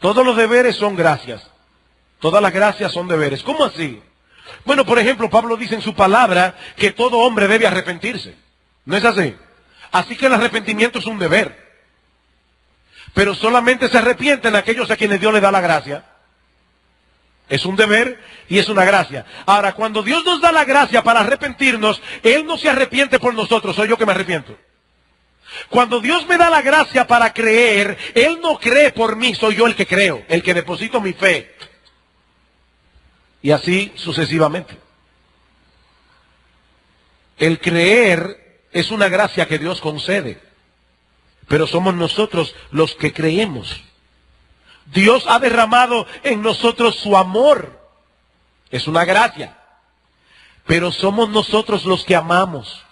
Todos los deberes son gracias. Todas las gracias son deberes. ¿Cómo así? Bueno, por ejemplo, Pablo dice en su palabra que todo hombre debe arrepentirse. ¿No es así? Así que el arrepentimiento es un deber. Pero solamente se arrepienten aquellos a quienes Dios le da la gracia. Es un deber y es una gracia. Ahora, cuando Dios nos da la gracia para arrepentirnos, Él no se arrepiente por nosotros, soy yo que me arrepiento. Cuando Dios me da la gracia para creer, Él no cree por mí, soy yo el que creo, el que deposito mi fe. Y así sucesivamente. El creer es una gracia que Dios concede, pero somos nosotros los que creemos. Dios ha derramado en nosotros su amor. Es una gracia. Pero somos nosotros los que amamos.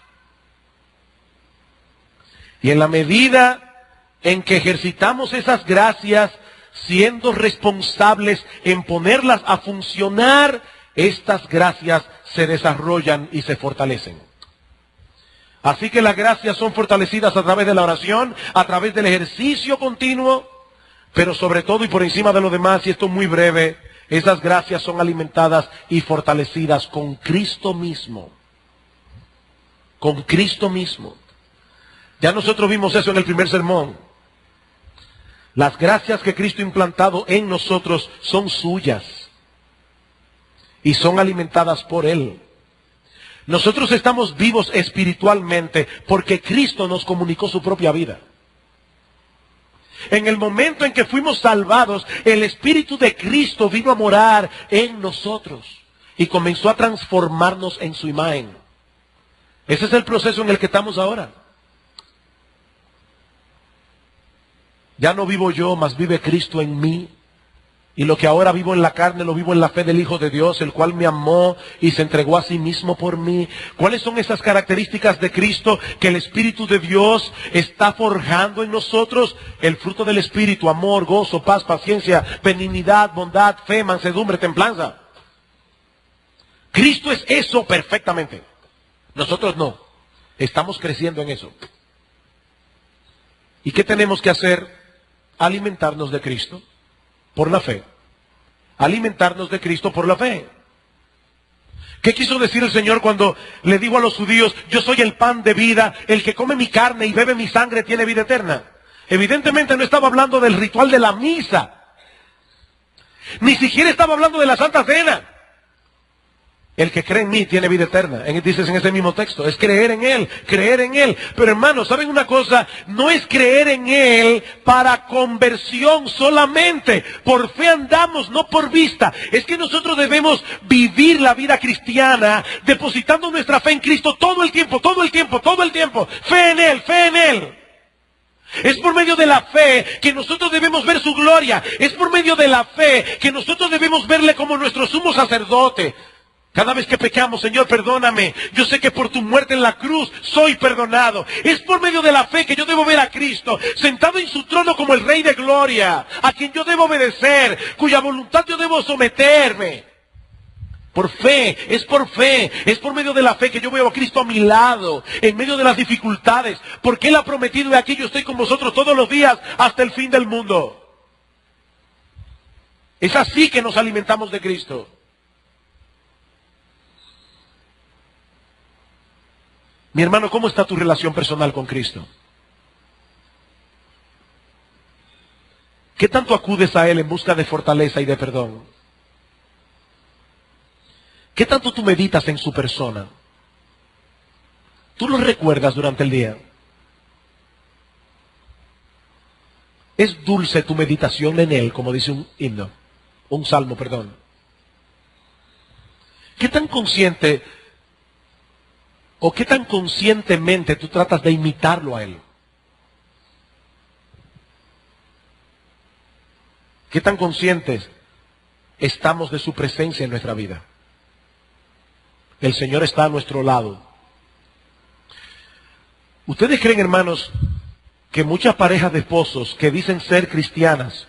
Y en la medida en que ejercitamos esas gracias, siendo responsables en ponerlas a funcionar, estas gracias se desarrollan y se fortalecen. Así que las gracias son fortalecidas a través de la oración, a través del ejercicio continuo, pero sobre todo y por encima de lo demás, y esto es muy breve, esas gracias son alimentadas y fortalecidas con Cristo mismo. Con Cristo mismo. Ya nosotros vimos eso en el primer sermón. Las gracias que Cristo ha implantado en nosotros son suyas y son alimentadas por Él. Nosotros estamos vivos espiritualmente porque Cristo nos comunicó su propia vida. En el momento en que fuimos salvados, el Espíritu de Cristo vino a morar en nosotros y comenzó a transformarnos en su imagen. Ese es el proceso en el que estamos ahora. Ya no vivo yo, mas vive Cristo en mí. Y lo que ahora vivo en la carne, lo vivo en la fe del Hijo de Dios, el cual me amó y se entregó a sí mismo por mí. ¿Cuáles son esas características de Cristo que el Espíritu de Dios está forjando en nosotros? El fruto del Espíritu: amor, gozo, paz, paciencia, benignidad, bondad, fe, mansedumbre, templanza. Cristo es eso perfectamente. Nosotros no. Estamos creciendo en eso. ¿Y qué tenemos que hacer? Alimentarnos de Cristo. Por la fe. Alimentarnos de Cristo por la fe. ¿Qué quiso decir el Señor cuando le dijo a los judíos: yo soy el pan de vida, el que come mi carne y bebe mi sangre tiene vida eterna? Evidentemente no estaba hablando del ritual de la misa. Ni siquiera estaba hablando de la Santa Cena. El que cree en mí tiene vida eterna. Dices en ese mismo texto, es creer en Él, creer en Él. Pero hermanos, ¿saben una cosa? No es creer en Él para conversión solamente. Por fe andamos, no por vista. Es que nosotros debemos vivir la vida cristiana depositando nuestra fe en Cristo todo el tiempo, todo el tiempo, todo el tiempo. Fe en Él, fe en Él. Es por medio de la fe que nosotros debemos ver su gloria. Es por medio de la fe que nosotros debemos verle como nuestro sumo sacerdote. Cada vez que pecamos, Señor, perdóname. Yo sé que por tu muerte en la cruz soy perdonado. Es por medio de la fe que yo debo ver a Cristo sentado en su trono como el Rey de Gloria, a quien yo debo obedecer, cuya voluntad yo debo someterme. Por fe, es por medio de la fe que yo veo a Cristo a mi lado, en medio de las dificultades, porque Él ha prometido, de aquí yo estoy con vosotros todos los días hasta el fin del mundo. Es así que nos alimentamos de Cristo. Mi hermano, ¿cómo está tu relación personal con Cristo? ¿Qué tanto acudes a Él en busca de fortaleza y de perdón? ¿Qué tanto tú meditas en su persona? ¿Tú lo recuerdas durante el día? ¿Es dulce tu meditación en Él, como dice un salmo, perdón? ¿Qué tan consciente o qué tan conscientemente tú tratas de imitarlo a Él? ¿Qué tan conscientes estamos de su presencia en nuestra vida? El Señor está a nuestro lado. ¿Ustedes creen, hermanos, que muchas parejas de esposos que dicen ser cristianas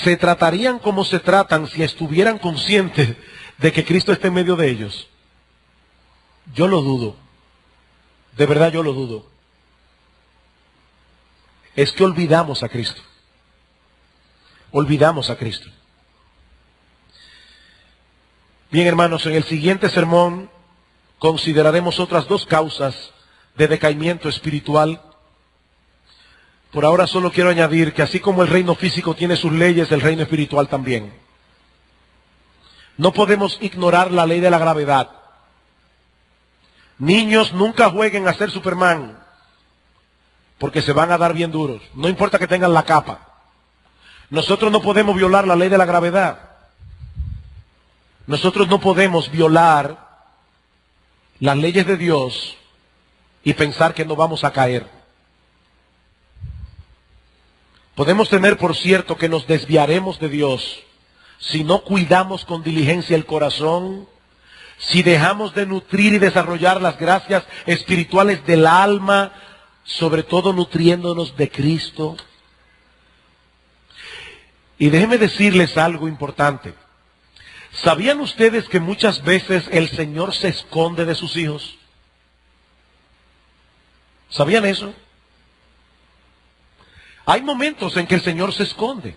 se tratarían como se tratan si estuvieran conscientes de que Cristo está en medio de ellos? Yo lo dudo. De verdad yo lo dudo. Es que olvidamos a Cristo. Olvidamos a Cristo. Bien, hermanos, en el siguiente sermón consideraremos otras dos causas de decaimiento espiritual. Por ahora solo quiero añadir que así como el reino físico tiene sus leyes, el reino espiritual también. No podemos ignorar la ley de la gravedad. Niños, nunca jueguen a ser Superman, porque se van a dar bien duros. No importa que tengan la capa. Nosotros no podemos violar la ley de la gravedad. Nosotros no podemos violar las leyes de Dios y pensar que no vamos a caer. Podemos tener por cierto que nos desviaremos de Dios si no cuidamos con diligencia el corazón, si dejamos de nutrir y desarrollar las gracias espirituales del alma, sobre todo nutriéndonos de Cristo. Y déjenme decirles algo importante. ¿Sabían ustedes que muchas veces el Señor se esconde de sus hijos? ¿Sabían eso? Hay momentos en que el Señor se esconde.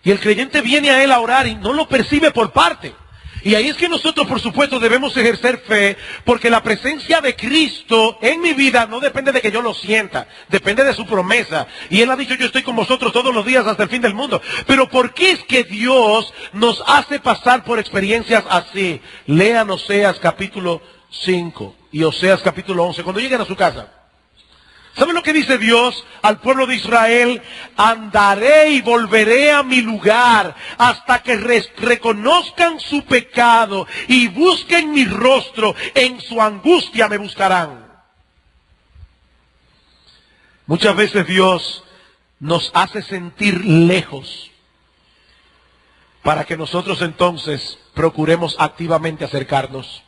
Y el creyente viene a Él a orar y no lo percibe por parte. Y ahí es que nosotros, por supuesto, debemos ejercer fe, porque la presencia de Cristo en mi vida no depende de que yo lo sienta, depende de su promesa. Y Él ha dicho, yo estoy con vosotros todos los días hasta el fin del mundo. Pero ¿por qué es que Dios nos hace pasar por experiencias así? Lean Oseas capítulo 5 y Oseas capítulo 11, cuando lleguen a su casa. ¿Saben lo que dice Dios al pueblo de Israel? Andaré y volveré a mi lugar hasta que reconozcan su pecado y busquen mi rostro. En su angustia me buscarán. Muchas veces Dios nos hace sentir lejos para que nosotros entonces procuremos activamente acercarnos.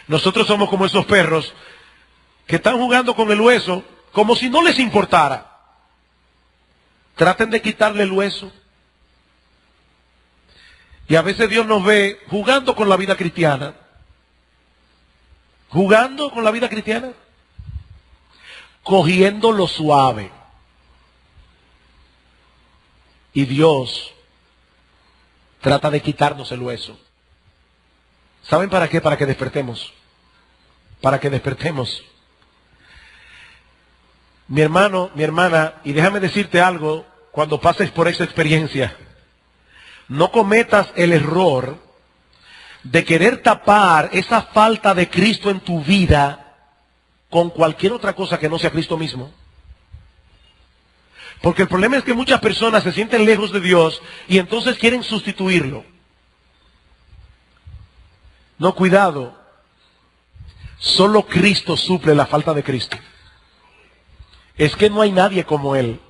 Nosotros somos como esos perros que están jugando con el hueso como si no les importara. Traten de quitarle el hueso. Y a veces Dios nos ve jugando con la vida cristiana. Jugando con la vida cristiana. Cogiendo lo suave. Y Dios trata de quitarnos el hueso. ¿Saben para qué? Para que despertemos. Para que despertemos. Mi hermano, mi hermana, y déjame decirte algo, cuando pases por esa experiencia, no cometas el error de querer tapar esa falta de Cristo en tu vida con cualquier otra cosa que no sea Cristo mismo. Porque el problema es que muchas personas se sienten lejos de Dios y entonces quieren sustituirlo. No, cuidado. Solo Cristo suple la falta de Cristo. Es que no hay nadie como Él.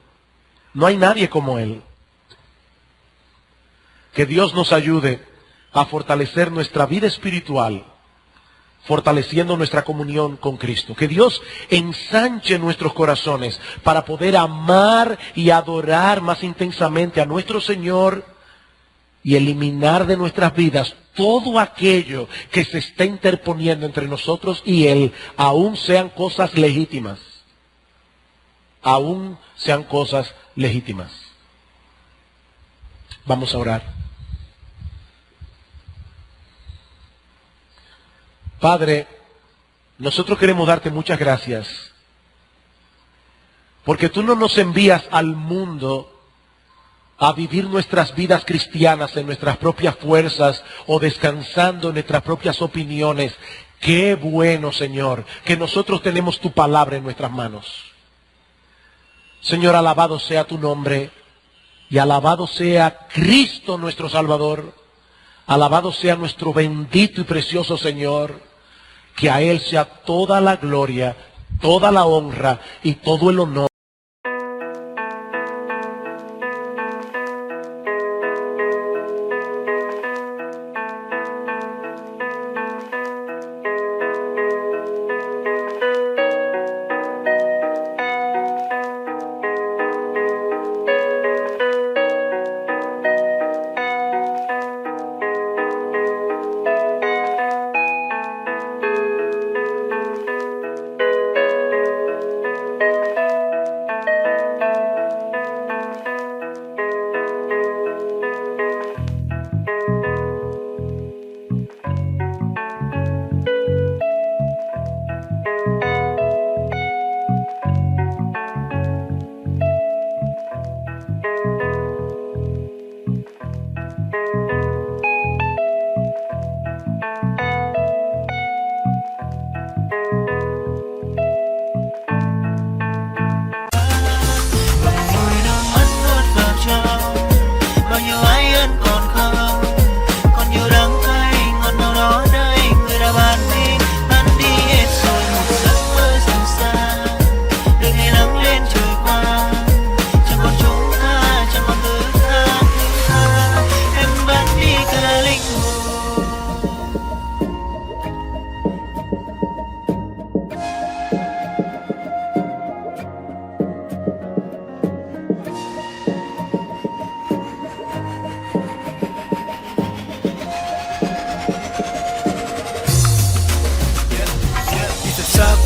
No hay nadie como Él. Que Dios nos ayude a fortalecer nuestra vida espiritual, fortaleciendo nuestra comunión con Cristo. Que Dios ensanche nuestros corazones para poder amar y adorar más intensamente a nuestro Señor y eliminar de nuestras vidas todo aquello que se está interponiendo entre nosotros y Él, aun sean cosas legítimas. Aún sean cosas legítimas. Vamos a orar. Padre, nosotros queremos darte muchas gracias, porque tú no nos envías al mundo a vivir nuestras vidas cristianas en nuestras propias fuerzas o descansando en nuestras propias opiniones. Qué bueno, Señor, que nosotros tenemos tu palabra en nuestras manos. Señor, alabado sea tu nombre y alabado sea Cristo nuestro Salvador. Alabado sea nuestro bendito y precioso Señor. Que a Él sea toda la gloria, toda la honra y todo el honor.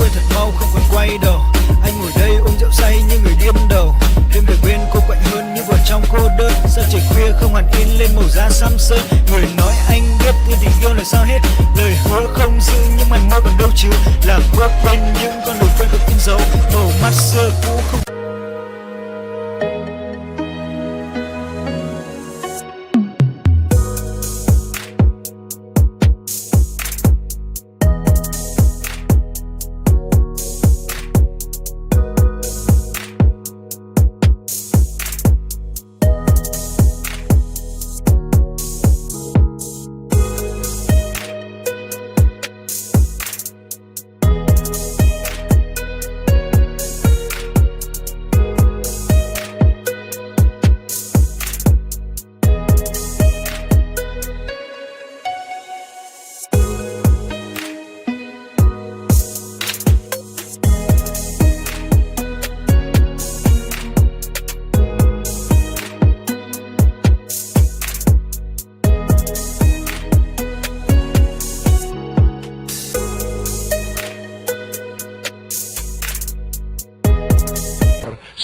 quên thật mau không còn quay đầu. Anh ngồi đây uống rượu say như người điên đầu. Đêm về bên cô quạnh hơn như vào trong cô đơn. Sao trời khuya không hẳn in lên màu da xăm sơn. Người nói anh biết yêu tình yêu là sao hết. Lời hứa không giữ nhưng mày mơ còn đâu chứ. Làm bước bên những con đường quen không in dấu. Màu mắt xưa cũ không.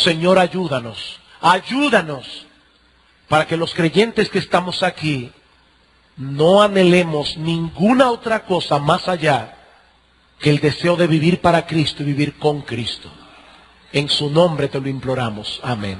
Señor, ayúdanos, ayúdanos, para que los creyentes que estamos aquí no anhelemos ninguna otra cosa más allá que el deseo de vivir para Cristo y vivir con Cristo. En su nombre te lo imploramos. Amén.